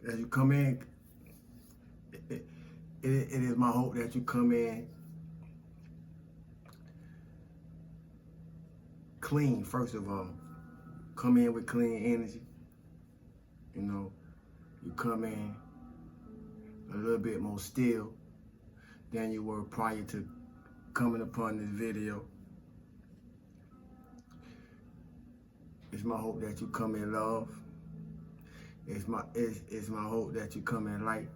as you come in, it is my hope that you come in clean, first of all. Come in with clean energy. You know, you come in a little bit more still than you were prior to coming upon this video. It's my hope that you come in love. It's my hope that you come in light.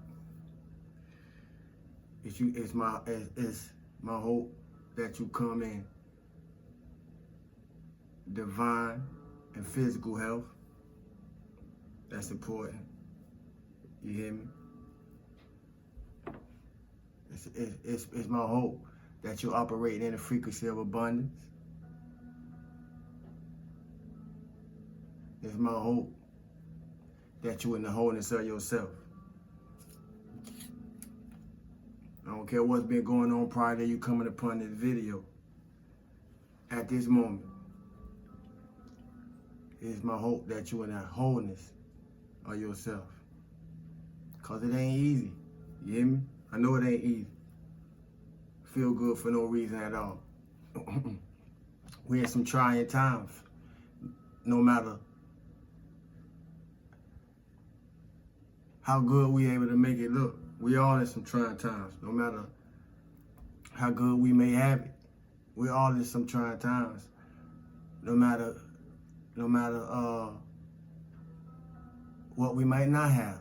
It's my hope that you come in divine and physical health. That's important. You hear me? It's my hope that you operate in the frequency of abundance. It's my hope that you're in the wholeness of yourself. I don't care what's been going on prior to you coming upon this video. At this moment, it's my hope that you're in that wholeness of yourself. Because it ain't easy. You hear me? I know it ain't easy. Feel good for no reason at all. We in some trying times. No matter how good we able to make it look, we all in some trying times. No matter how good we may have it, we all in some trying times. No matter what we might not have,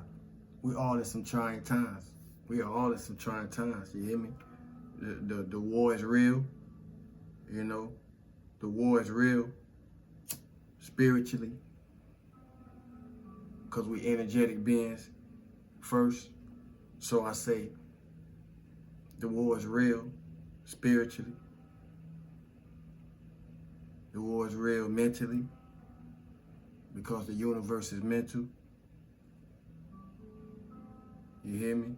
we all in some trying times. We are all in some trying times. You hear me? The war is real. You know, the war is real spiritually, because we energetic beings first. So I say the war is real spiritually. The war is real mentally, because the universe is mental. You hear me?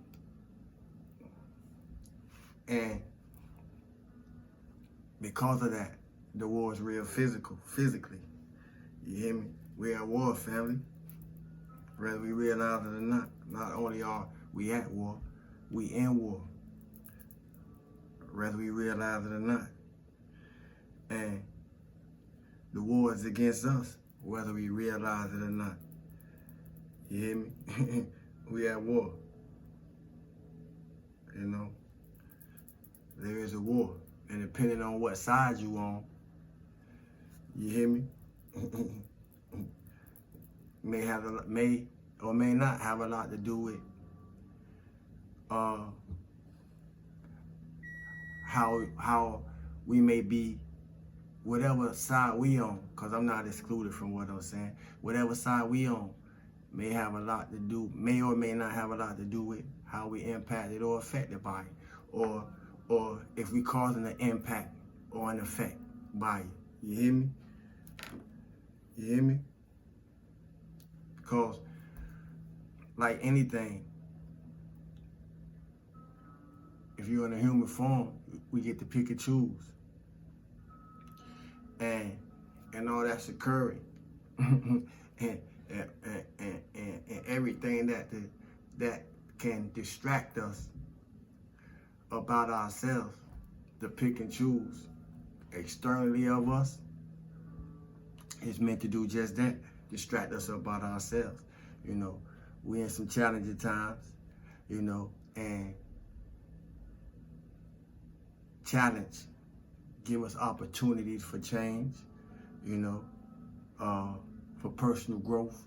And because of that, the war is real physically. You hear me? We at war, family. Whether we realize it or not. Not only are we at war, we in war. Whether we realize it or not. And the war is against us, whether we realize it or not. You hear me? We at war. You know? There is a war. And depending on what side you on, you hear me? may or may not have a lot to do with how we may be, whatever side we on, because I'm not excluded from what I'm saying. Whatever side we on may have a lot to do, may or may not have a lot to do with how we impacted or affected by it, or if we causing an impact or an effect by it. You hear me? You hear me? Because like anything, if you're in a human form, we get to pick and choose. And all that's occurring. and everything that can distract us about ourselves, to pick and choose externally of us, is meant to do just that, distract us about ourselves. You know, we in some challenging times, you know, and challenge give us opportunities for change, you know, for personal growth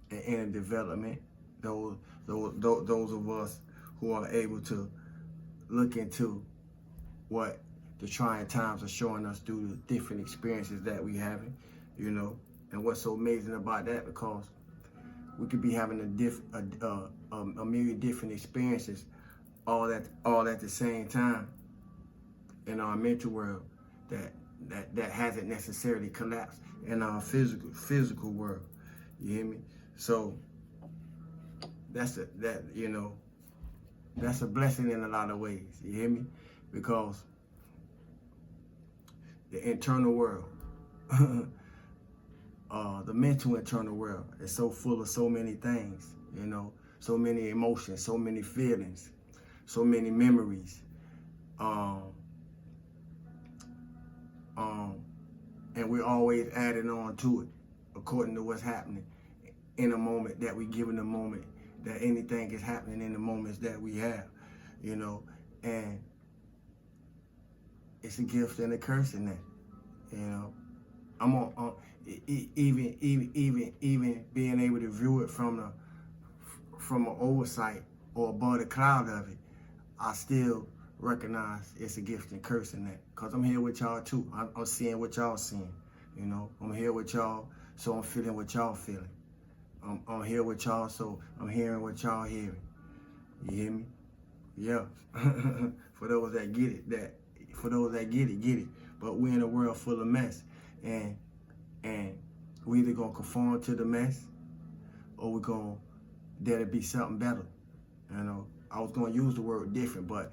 and inner development. Those of us who are able to look into what the trying times are showing us through the different experiences that we having, you know. And what's so amazing about that, because we could be having a myriad different experiences all at the same time in our mental world that hasn't necessarily collapsed in our physical world. You hear me? So that's a blessing in a lot of ways. You hear me? Because the internal world, the mental internal world is so full of so many things. you know, so many emotions, so many feelings, so many memories. Um, and we're always adding on to it according to what's happening in a moment that we give in the moment, that anything is happening in the moments that we have, you know, and it's a gift and a curse in that, you know. I'm on even being able to view it from an oversight or above the cloud of it, I still recognize it's a gift and curse in that. Cause I'm here with y'all too. I'm seeing what y'all seeing. You know, I'm here with y'all, so I'm feeling what y'all feeling. I'm here with y'all, so I'm hearing what y'all hearing. You hear me? Yeah. For those that get it, get it. But we're in a world full of mess, and we either gonna conform to the mess, or we're gonna dare to be something better. You know, I was gonna use the word different, but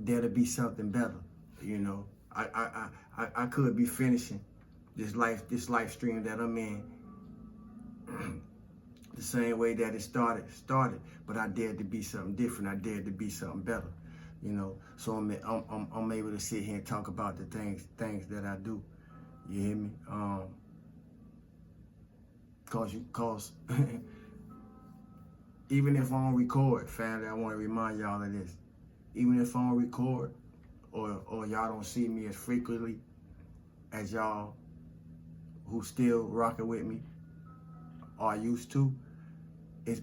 dare to be something better. You know, I could be finishing this life stream that I'm in the same way that it started, but I dared to be something different. I dared to be something better. You know, so I'm able to sit here and talk about the things that I do. You hear me? Cause even if I don't record, family, I want to remind y'all of this. Even if I don't record, or y'all don't see me as frequently as y'all who still rocking with me are used to, it's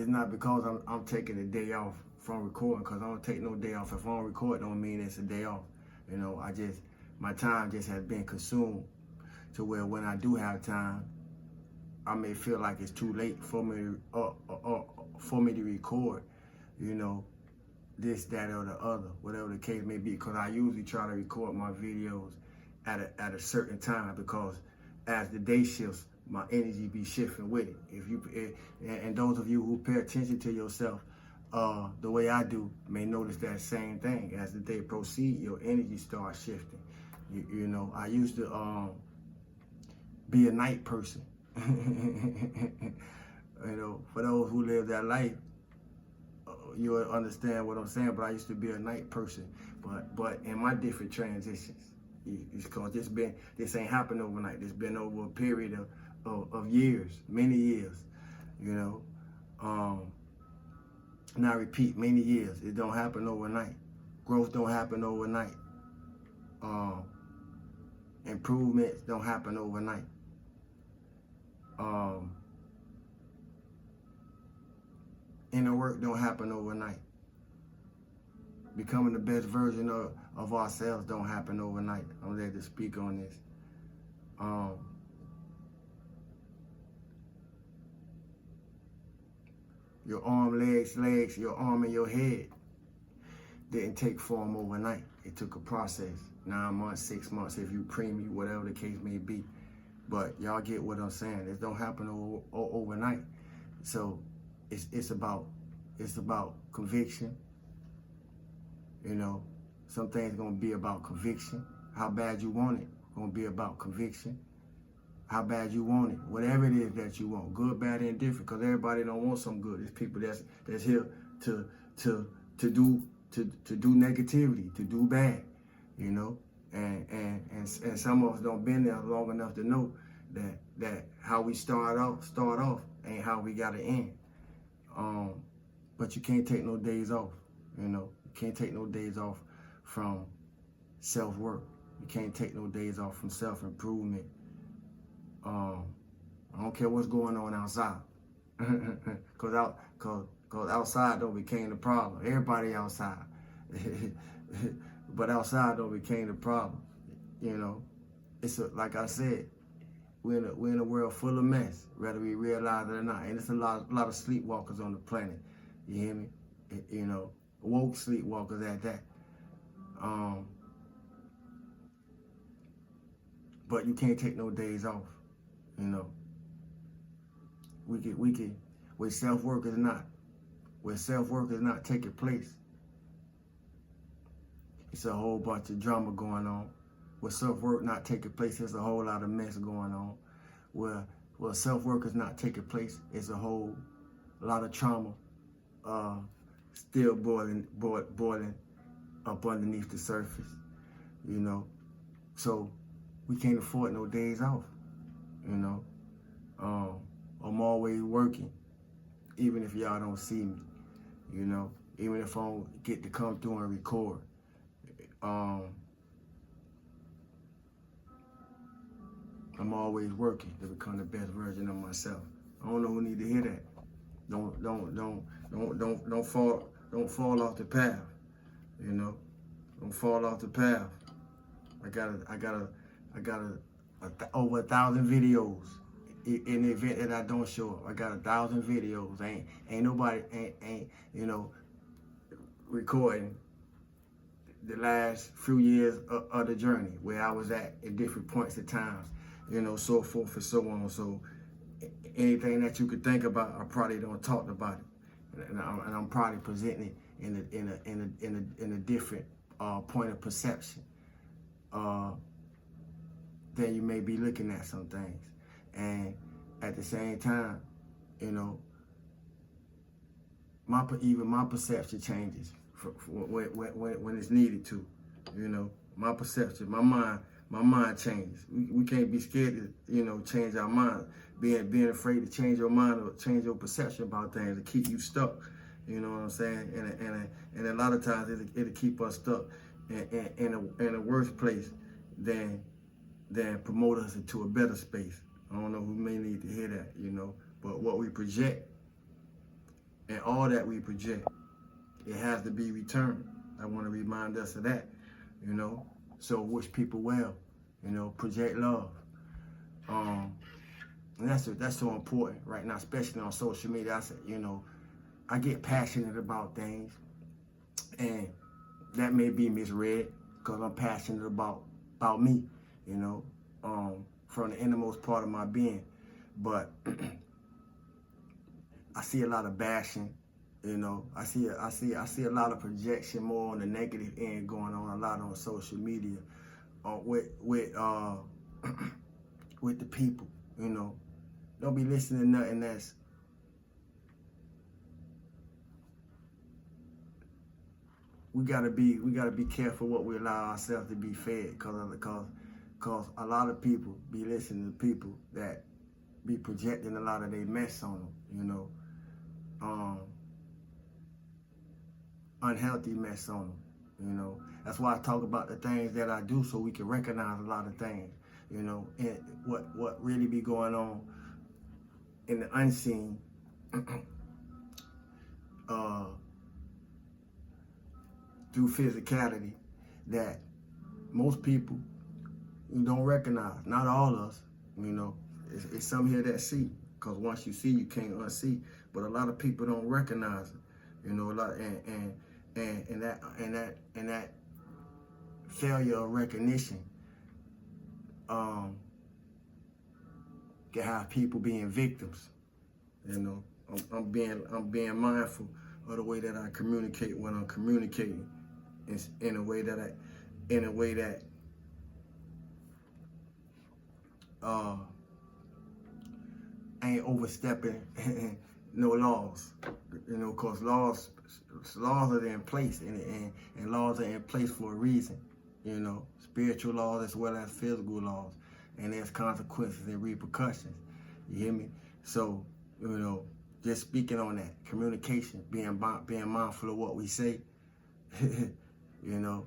not because I'm taking a day off from recording, because I don't take no day off. If I don't record, don't mean it's a day off. You know, my time just has been consumed to where when I do have time, I may feel like it's too late for me to record, you know, this, that, or the other, whatever the case may be, because I usually try to record my videos at a certain time, because as the day shifts, my energy be shifting with it. And those of you who pay attention to yourself, the way I do, may notice that same thing. As the day proceeds, your energy starts shifting. You know, I used to be a night person. You know, for those who live that life, you'll understand what I'm saying. But I used to be a night person. But in my different transitions, it's because this ain't happened overnight. It's been over a period of years, many years. You know, and I repeat, many years. It don't happen overnight. Growth don't happen overnight. Improvements don't happen overnight. Inner work don't happen overnight. Becoming the best version of ourselves don't happen overnight. I'm there to speak on this. Your arm, legs, your arm and your head didn't take form overnight. It took a process. 9 months, 6 months, if you preemie, whatever the case may be. But y'all get what I'm saying. It don't happen overnight. So it's about conviction. You know, some things gonna be about conviction. How bad you want it, gonna be about conviction. How bad you want it, whatever it is that you want, good, bad, and different. Because everybody don't want some good. There's people that's here to do negativity, to do bad. You know, and some of us don't been there long enough to know that how we start off ain't how we gotta end. But you can't take no days off. You know, you can't take no days off from self-work. You can't take no days off from self-improvement. I don't care what's going on outside, cause outside don't became the problem. Everybody outside, but outside don't became the problem. You know, like I said, we're in a world full of mess, whether we realize it or not. And it's a lot of sleepwalkers on the planet. You hear me? You know, woke sleepwalkers at that. But you can't take no days off. You know, we can, where self-work is not taking place, it's a whole bunch of drama going on. Where self-work not taking place, there's a whole lot of mess going on. Where well, self-work is not taking place. It's a lot of trauma still boiling up underneath the surface, you know. So we can't afford no days off, you know. I'm always working, even if y'all don't see me, you know. Even if I don't get to come through and record. I'm always working to become the best version of myself. I don't know who need to hear that. Don't fall off the path. You know, don't fall off the path. I got over 1,000 videos in the event that I don't show up. I got 1,000 videos. Ain't nobody you know, recording the last few years of the journey where I was at different points of time, you know, so forth and so on. So anything that you could think about, I probably don't talk about it, and I'm probably presenting it in a different point of perception than you may be looking at some things. And at the same time, you know, even my perception changes when it's needed to. You know, my perception, my mind changes. We can't be scared to, you know, change our mind. Being afraid to change your mind or change your perception about things to keep you stuck. You know what I'm saying? And a lot of times it'll keep us stuck in a worse place than promote us into a better space. I don't know who may need to hear that, you know, but what we project and all that we project, it has to be returned. I want to remind us of that, you know. So wish people well, you know, project love. And that's so important right now, especially on social media. I said, you know, I get passionate about things, and that may be misread because I'm passionate about me, you know, from the innermost part of my being. But I see a lot of bashing, you know. I see a lot of projection more on the negative end going on a lot on social media, with the people, you know. Don't be listening to nothing that's we gotta be careful what we allow ourselves to be fed, cause a lot of people be listening to people that be projecting a lot of their mess on them, you know, unhealthy mess on them, you know. That's why I talk about the things that I do, so we can recognize a lot of things, you know, and what really be going on in the unseen. Through physicality that most people don't recognize. Not all of us, you know. It's some here that see, because once you see, you can't unsee. But a lot of people don't recognize it, you know. A lot, and that failure of recognition can have people being victims. You know, I'm being mindful of the way that I communicate when I'm communicating. In a way that ain't overstepping no laws, you know, cause laws are in place, and laws are in place for a reason, you know, spiritual laws as well as physical laws, and there's consequences and repercussions. You hear me? So, you know, just speaking on that communication, being mindful of what we say. You know,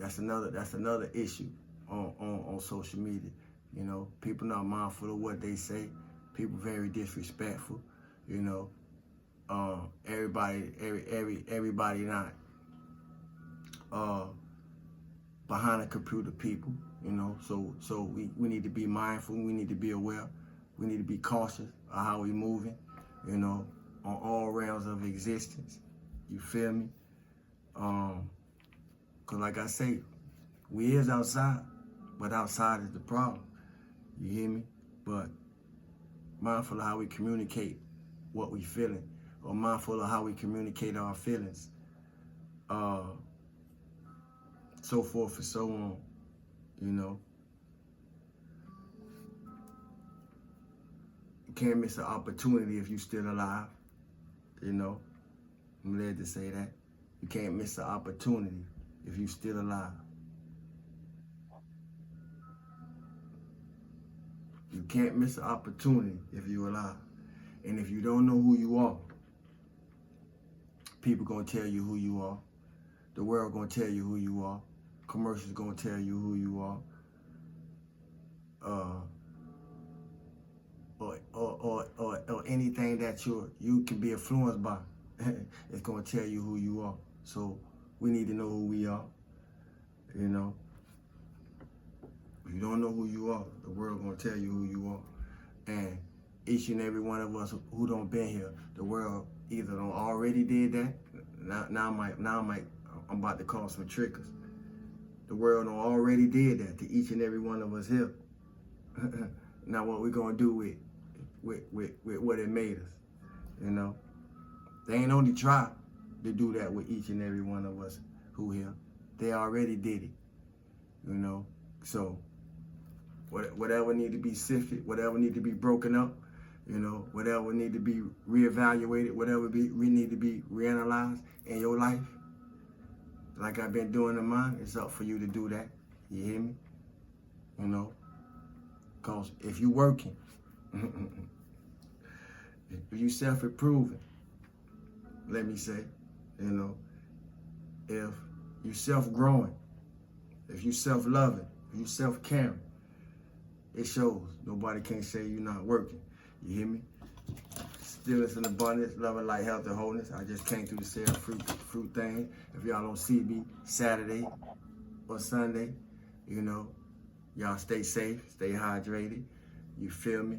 that's another issue on social media. You know, people not mindful of what they say. People very disrespectful. You know, everybody not behind a computer. People, you know. So we need to be mindful. We need to be aware. We need to be cautious of how we moving. You know, on all realms of existence. You feel me? Cause like I say, we is outside, but outside is the problem. You hear me? But mindful of how we communicate what we feeling, or mindful of how we communicate our feelings, so forth and so on, you know. You can't miss an opportunity if you're still alive. You know, I'm glad to say that. You can't miss an opportunity if you're still alive. You can't miss an opportunity if you're alive. And if you don't know who you are, people gonna tell you who you are. The world gonna tell you who you are. Commercials gonna tell you who you are. Or anything that you can be influenced by, it's gonna tell you who you are. So we need to know who we are. You know, if you don't know who you are, the world gonna tell you who you are. And each and every one of us who don't been here, the world either don't already did that. I'm about to call some trickers. The world don't already did that to each and every one of us here. Now what we gonna do with what it made us, you know? They ain't only try to do that with each and every one of us who here. They already did it, you know? So whatever need to be sifted, whatever need to be broken up, you know, whatever need to be reevaluated, whatever we need to be reanalyzed in your life, like I've been doing in mine, it's up for you to do that. You hear me? You know? Because if you working, if you self-improving, let me say, you know, if you self-growing, if you self-loving, if you self-caring, it shows. Nobody can say you're not working. You hear me? Stillness and abundance, love and light, health and wholeness. I just came through the sale fruit thing. If y'all don't see me Saturday or Sunday, you know, y'all stay safe, stay hydrated. You feel me?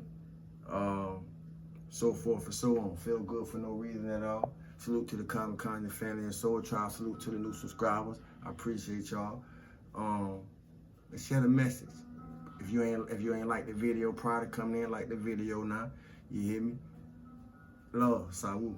So forth and so on. Feel good for no reason at all. Salute to the Common Conscious family and Soul Tribe. Salute to the new subscribers. I appreciate y'all. Let's share the message. If you ain't like the video prior to coming in, like the video now. You hear me? Love, salute.